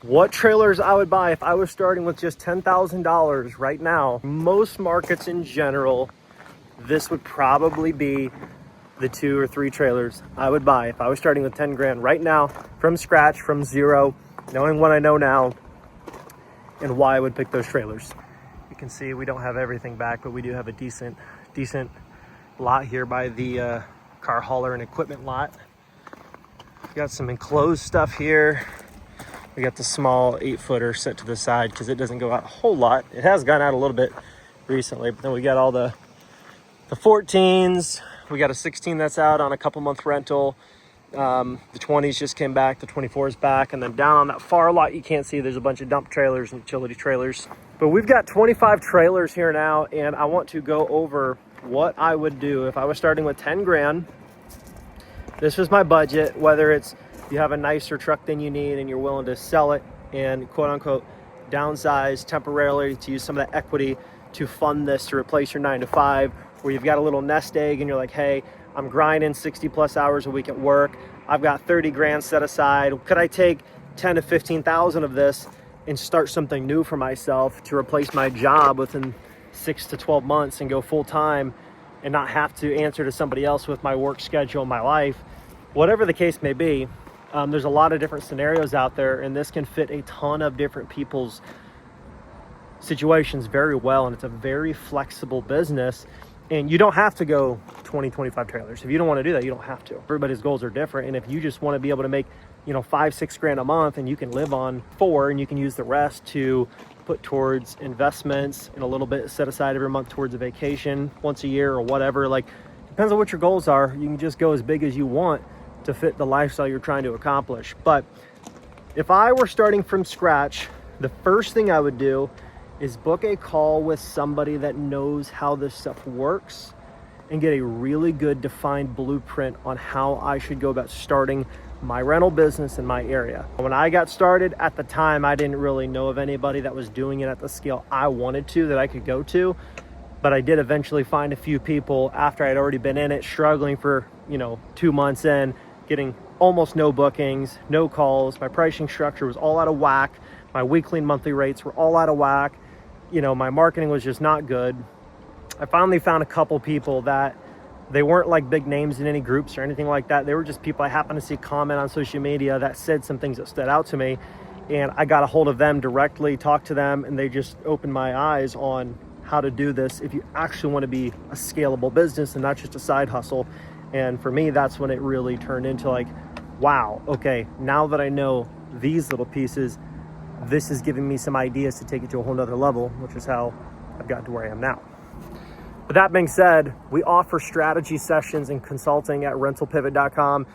What trailers I would buy if I was starting with just $10,000 right now. Most markets in general, this would probably be the 2 or 3 trailers I would buy if I was starting with 10 grand right now, from scratch, from zero, knowing what I know now and why I would pick those trailers. You can see we don't have everything back, but we do have a decent lot here by the car hauler and equipment lot. We got some enclosed stuff here. We got the small 8-footer set to the side because it doesn't go out a whole lot. It has gone out a little bit recently, but then we got all the 14s. We got a 16 that's out on a couple month rental. The 20s just came back, the 24s back, and then down on that far lot you can't see, there's a bunch of dump trailers and utility trailers. But we've got 25 trailers here now, and I want to go over what I would do if I was starting with 10 grand. This was my budget, whether it's you have a nicer truck than you need and you're willing to sell it and quote unquote downsize temporarily to use some of that equity to fund this to replace your 9-to-5, where you've got a little nest egg and you're like, hey, I'm grinding 60 plus hours a week at work. I've got 30 grand set aside. Could I take 10 to 15,000 of this and start something new for myself to replace my job within 6 to 12 months and go full time and not have to answer to somebody else with my work schedule, my life, whatever the case may be. There's a lot of different scenarios out there, and this can fit a ton of different people's situations very well. And it's a very flexible business, and you don't have to go 20, 25 trailers. If you don't want to do that, you don't have to. Everybody's goals are different. And if you just want to be able to make, 5-6 grand a month, and you can live on 4 and you can use the rest to put towards investments and a little bit set aside every month towards a vacation once a year or whatever, like, depends on what your goals are. You can just go as big as you want to fit the lifestyle you're trying to accomplish. But if I were starting from scratch, the first thing I would do is book a call with somebody that knows how this stuff works and get a really good defined blueprint on how I should go about starting my rental business in my area. When I got started at the time, I didn't really know of anybody that was doing it at the scale I wanted to, that I could go to. But I did eventually find a few people after I'd already been in it, struggling for, 2 months in, getting almost no bookings, no calls. My pricing structure was all out of whack. My weekly and monthly rates were all out of whack. My marketing was just not good. I finally found a couple people that they weren't like big names in any groups or anything like that. They were just people I happened to see comment on social media that said some things that stood out to me. And I got a hold of them directly, talked to them, and they just opened my eyes on how to do this if you actually want to be a scalable business and not just a side hustle. And for me, that's when it really turned into like, wow, okay, now that I know these little pieces, this is giving me some ideas to take it to a whole nother level, which is how I've gotten to where I am now. But that being said, we offer strategy sessions and consulting at rentalpivot.com.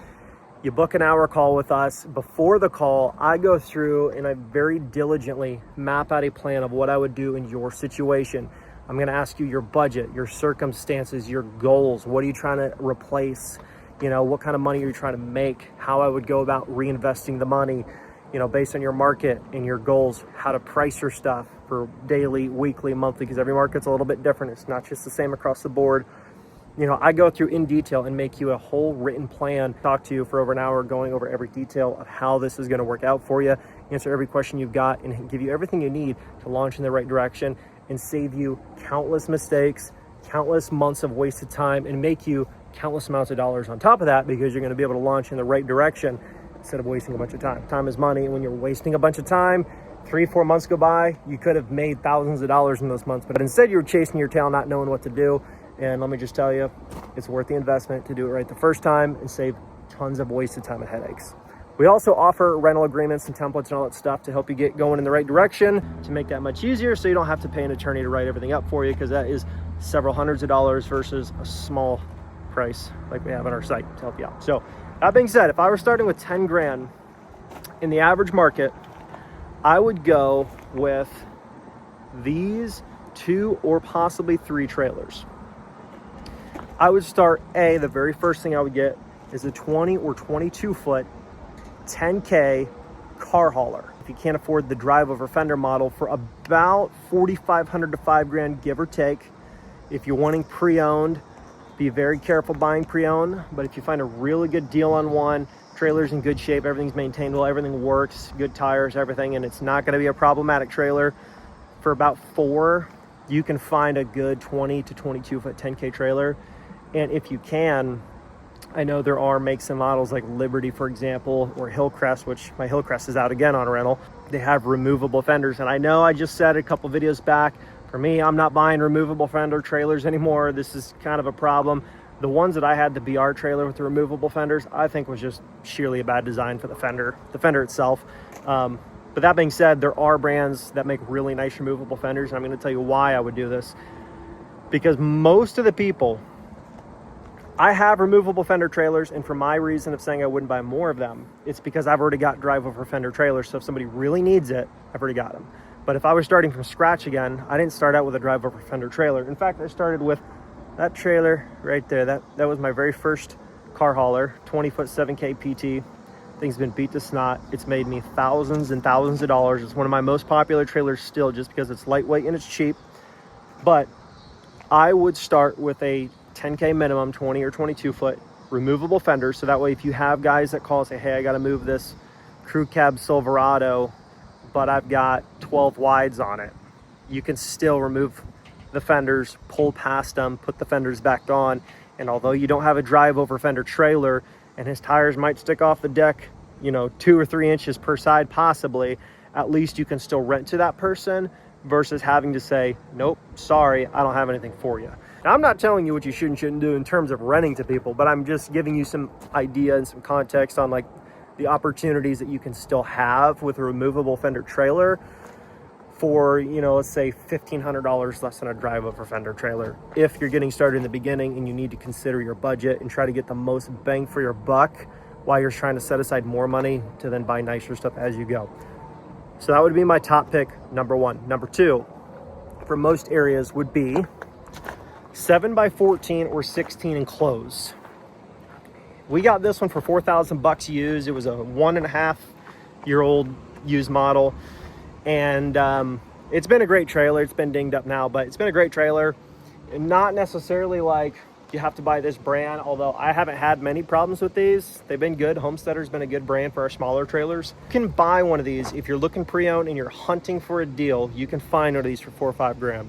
You book an hour call with us. Before the call, I go through and I very diligently map out a plan of what I would do in your situation. I'm going to ask you your budget, your circumstances, your goals. What are you trying to replace? What kind of money are you trying to make? How I would go about reinvesting the money, based on your market and your goals, how to price your stuff for daily, weekly, monthly, because every market's a little bit different. It's not just the same across the board. I go through in detail and make you a whole written plan, talk to you for over an hour, going over every detail of how this is going to work out for you, answer every question you've got, and give you everything you need to launch in the right direction and save you countless mistakes, countless months of wasted time, and make you countless amounts of dollars on top of that, because you're going to be able to launch in the right direction instead of wasting a bunch of time. Time is money, and when you're wasting a bunch of time, 3-4 months go by, you could have made thousands of dollars in those months, but instead you're chasing your tail, not knowing what to do. And let me just tell you, it's worth the investment to do it right the first time and save tons of wasted time and headaches. We also offer rental agreements and templates and all that stuff to help you get going in the right direction, to make that much easier so you don't have to pay an attorney to write everything up for you, because that is several hundreds of dollars versus a small price like we have on our site to help you out. So that being said, if I were starting with 10 grand in the average market, I would go with these 2 or possibly 3 trailers. I would start, the very first thing I would get is a 20 or 22 foot 10K car hauler. If you can't afford the drive over fender model, for about $4,500 to $5,000, give or take. If you're wanting pre-owned, be very careful buying pre-owned, but if you find a really good deal on one, Trailer's in good shape, everything's maintained well, everything works, good tires, everything, and it's not gonna be a problematic trailer. For about 4, you can find a good 20 to 22 foot 10K trailer. And if you can, I know there are makes and models like Liberty, for example, or Hillcrest, which my Hillcrest is out again on rental. They have removable fenders. And I know I just said a couple videos back, for me, I'm not buying removable fender trailers anymore. This is kind of a problem. The ones that I had, the BR trailer with the removable fenders, I think was just sheerly a bad design for the fender itself. But that being said, there are brands that make really nice removable fenders. And I'm going to tell you why I would do this. Because most of the people, I have removable fender trailers, and for my reason of saying I wouldn't buy more of them, it's because I've already got drive over fender trailers. So if somebody really needs it, I've already got them. But if I was starting from scratch again, I didn't start out with a drive over fender trailer. In fact, I started with that trailer right there. That was my very first car hauler, 20 foot 7K PT. Thing's been beat to snot. It's made me thousands and thousands of dollars. It's one of my most popular trailers still, just because it's lightweight and it's cheap. But I would start with a 10K minimum, 20 or 22 foot removable fender. So that way, if you have guys that call and say, hey, I got to move this crew cab Silverado, but I've got 12 wides on it, you can still remove the fenders, pull past them, put the fenders back on. And although you don't have a drive over fender trailer and his tires might stick off the deck, 2 or 3 inches per side possibly, at least you can still rent to that person versus having to say, nope, sorry, I don't have anything for you. Now, I'm not telling you what you should and shouldn't do in terms of renting to people, but I'm just giving you some idea and some context on like the opportunities that you can still have with a removable fender trailer for, let's say $1,500 less than a drive over fender trailer. If you're getting started in the beginning and you need to consider your budget and try to get the most bang for your buck while you're trying to set aside more money to then buy nicer stuff as you go. So that would be my top pick, number 1. Number 2, for most areas, would be 7x14 or 16 enclosed. We got this one for $4,000 used. It was a 1.5-year-old used model. And it's been a great trailer. It's been dinged up now, but it's been a great trailer. And not necessarily like you have to buy this brand, although I haven't had many problems with these. They've been good. Homesteader's been a good brand for our smaller trailers. You can buy one of these if you're looking pre-owned and you're hunting for a deal. You can find one of these for $4 or $5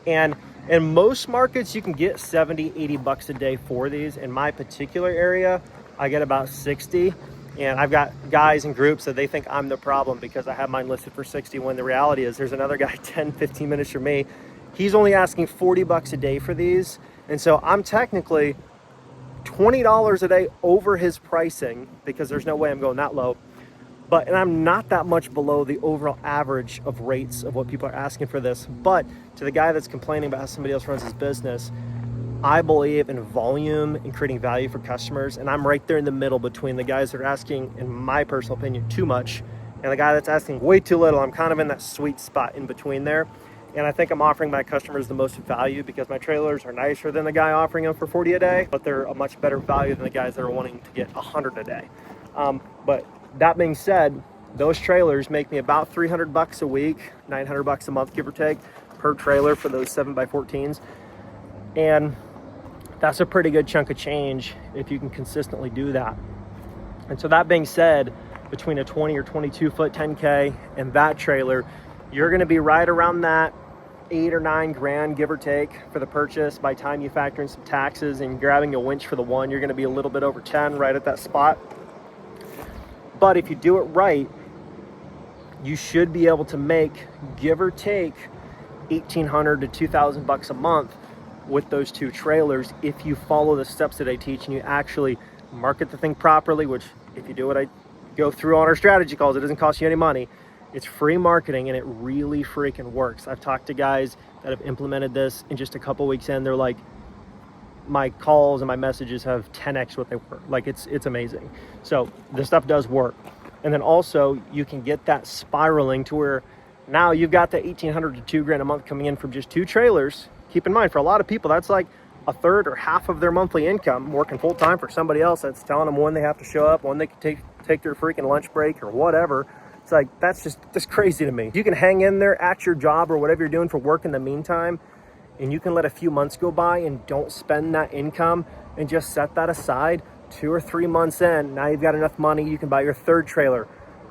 And in most markets, you can get 70, 80 bucks a day for these. In my particular area, I get about 60. And I've got guys in groups that they think I'm the problem because I have mine listed for 60, when the reality is there's another guy 10, 15 minutes from me. He's only asking 40 bucks a day for these. And so I'm technically $20 a day over his pricing because there's no way I'm going that low. And I'm not that much below the overall average of rates of what people are asking for this. But to the guy that's complaining about how somebody else runs his business, I believe in volume and creating value for customers. And I'm right there in the middle between the guys that are asking, in my personal opinion, too much, and the guy that's asking way too little. I'm kind of in that sweet spot in between there. And I think I'm offering my customers the most value because my trailers are nicer than the guy offering them for 40 a day, but they're a much better value than the guys that are wanting to get 100 a day. But that being said, those trailers make me about $300 a week, $900 a month, give or take, per trailer for those 7x14s. And that's a pretty good chunk of change if you can consistently do that. And so that being said, between a 20 or 22 foot 10K and that trailer, you're going to be right around that 8 or 9 grand, give or take, for the purchase. By the time you factor in some taxes and grabbing a winch for the one, you're going to be a little bit over 10, right at that spot. But if you do it right, you should be able to make, give or take, $1,800 to $2,000 a month with those 2 trailers if you follow the steps that I teach and you actually market the thing properly, which if you do what I go through on our strategy calls, it doesn't cost you any money. It's free marketing and it really freaking works. I've talked to guys that have implemented this in just a couple weeks in. They're like, my calls and my messages have 10x what they were. Like it's amazing. So this stuff does work. And then also you can get that spiraling to where now you've got the $1,800 to $2,000 a month coming in from just 2 trailers. Keep in mind, for a lot of people, that's like a third or half of their monthly income working full time for somebody else that's telling them when they have to show up, when they can take their freaking lunch break or whatever. It's like, that's crazy to me. You can hang in there at your job or whatever you're doing for work in the meantime, and you can let a few months go by and don't spend that income and just set that aside 2 or 3 months in, now you've got enough money, you can buy your third trailer.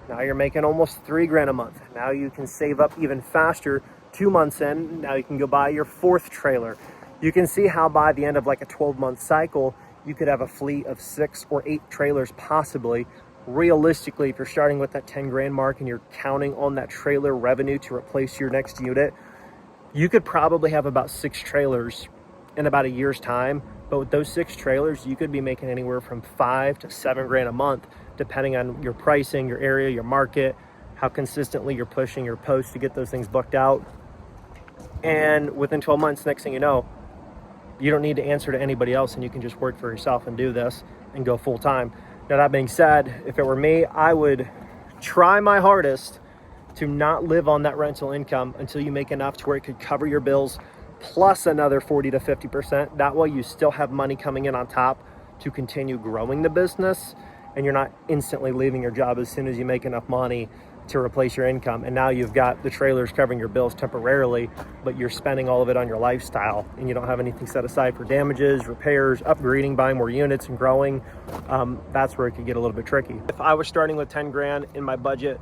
Now you're making almost $3,000 a month. Now you can save up even faster. 2 months in, now you can go buy your fourth trailer. You can see how by the end of like a 12-month cycle, you could have a fleet of 6 or 8 trailers possibly. Realistically, if you're starting with that 10 grand mark and you're counting on that trailer revenue to replace your next unit, you could probably have about 6 trailers in about a year's time. But with those 6 trailers, you could be making anywhere from 5 to 7 grand a month, depending on your pricing, your area, your market, how consistently you're pushing your posts to get those things booked out. And within 12 months, next thing you know, you don't need to answer to anybody else, and you can just work for yourself and do this and go full time. Now, that being said, if it were me, I would try my hardest to not live on that rental income until you make enough to where it could cover your bills plus another 40 to 50%. That way you still have money coming in on top to continue growing the business, and you're not instantly leaving your job as soon as you make enough money to replace your income. And now you've got the trailers covering your bills temporarily, but you're spending all of it on your lifestyle, and you don't have anything set aside for damages, repairs, upgrading, buying more units and growing. That's where it could get a little bit tricky. If I was starting with 10 grand in my budget,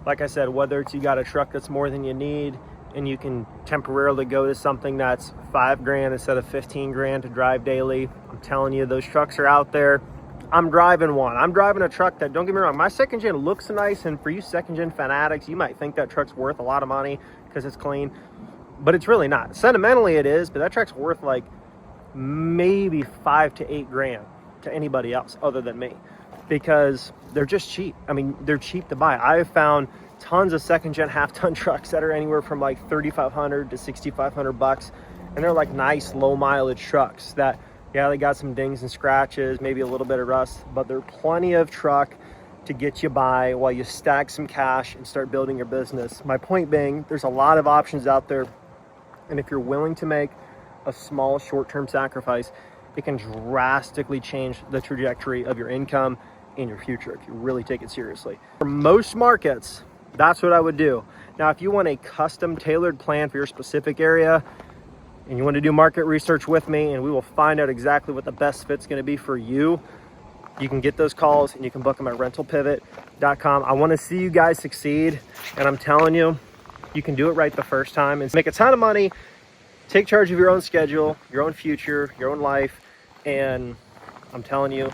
like I said, whether it's you got a truck that's more than you need and you can temporarily go to something that's 5 grand instead of 15 grand to drive daily, I'm telling you, those trucks are out there. I'm driving one. I'm driving a truck that, don't get me wrong, my second gen looks nice, and for you second gen fanatics, you might think that truck's worth a lot of money because it's clean, but it's really not. Sentimentally it is, but that truck's worth like maybe 5 to 8 grand to anybody else other than me, because they're just cheap. I mean, they're cheap to buy. I've found tons of second gen half-ton trucks that are anywhere from like $3,500 to $6,500, and they're like nice low mileage trucks that, yeah, they got some dings and scratches, maybe a little bit of rust, but they're plenty of truck to get you by while you stack some cash and start building your business. My point being, there's a lot of options out there, and if you're willing to make a small short-term sacrifice, it can drastically change the trajectory of your income in your future if you really take it seriously. For most markets, that's what I would do. Now, if you want a custom tailored plan for your specific area, and you want to do market research with me, and we will find out exactly what the best fit's going to be for you, you can get those calls and you can book them at rentalpivot.com. I want to see you guys succeed, and I'm telling you, you can do it right the first time and make a ton of money, take charge of your own schedule, your own future, your own life, and I'm telling you,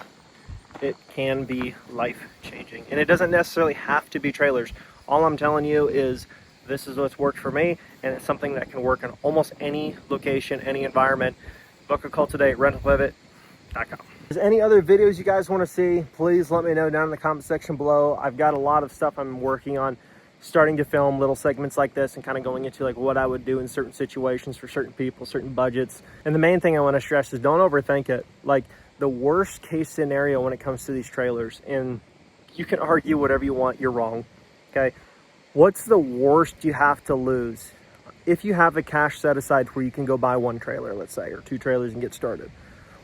it can be life-changing. And it doesn't necessarily have to be trailers. All I'm telling you is this is what's worked for me, and it's something that can work in almost any location, any environment. Book a call today at rentalpivot.com. If there's any other videos you guys want to see, please let me know down in the comment section below. I've got a lot of stuff I'm working on, starting to film little segments like this and kind of going into like what I would do in certain situations for certain people, certain budgets. And the main thing I want to stress is don't overthink it. Like, the worst case scenario when it comes to these trailers, and you can argue whatever you want, you're wrong, okay? What's the worst you have to lose? If you have the cash set aside where you can go buy 1 trailer, let's say, or 2 trailers and get started,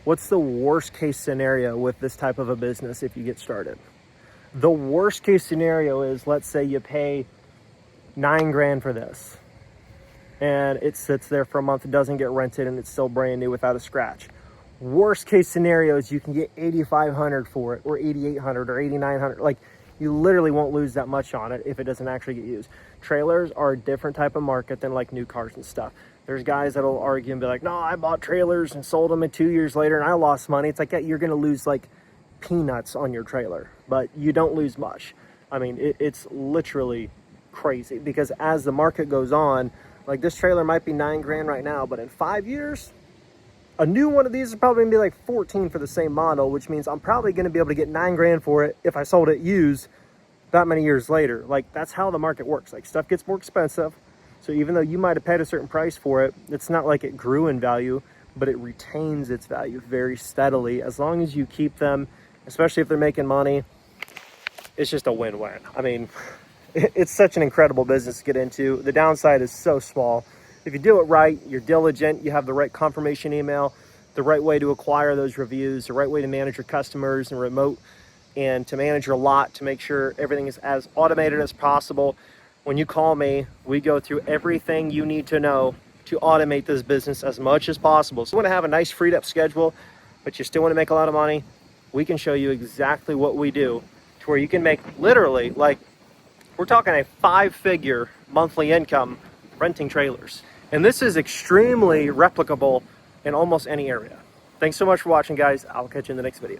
what's the worst case scenario with this type of a business if you get started? The worst case scenario is, let's say you pay 9 grand for this and it sits there for a month, it doesn't get rented, and it's still brand new without a scratch. Worst case scenario is you can get 8,500 for it, or 8,800 or 8,900. Like, you literally won't lose that much on it if it doesn't actually get used. Trailers are a different type of market than like new cars and stuff. There's guys that'll argue and be like, no, I bought trailers and sold them, and 2 years later and I lost money. It's like, yeah, you're gonna lose like peanuts on your trailer, but you don't lose much. I mean, it's literally crazy, because as the market goes on, like, this trailer might be 9 grand right now, but in 5 years, a new one of these is probably gonna be like 14 for the same model, which means I'm probably gonna be able to get 9 grand for it if I sold it used that many years later. Like, that's how the market works. Like, stuff gets more expensive. So even though you might have paid a certain price for it, it's not like it grew in value, but it retains its value very steadily. As long as you keep them, especially if they're making money, it's just a win-win. I mean, it's such an incredible business to get into. The downside is so small. If you do it right, you're diligent, you have the right confirmation email, the right way to acquire those reviews, the right way to manage your customers and remote, and to manage your lot, to make sure everything is as automated as possible. When you call me, we go through everything you need to know to automate this business as much as possible. So you want to have a nice freed up schedule, but you still want to make a lot of money, we can show you exactly what we do to where you can make literally, like, we're talking a 5-figure monthly income renting trailers. And this is extremely replicable in almost any area. Thanks so much for watching, guys. I'll catch you in the next video.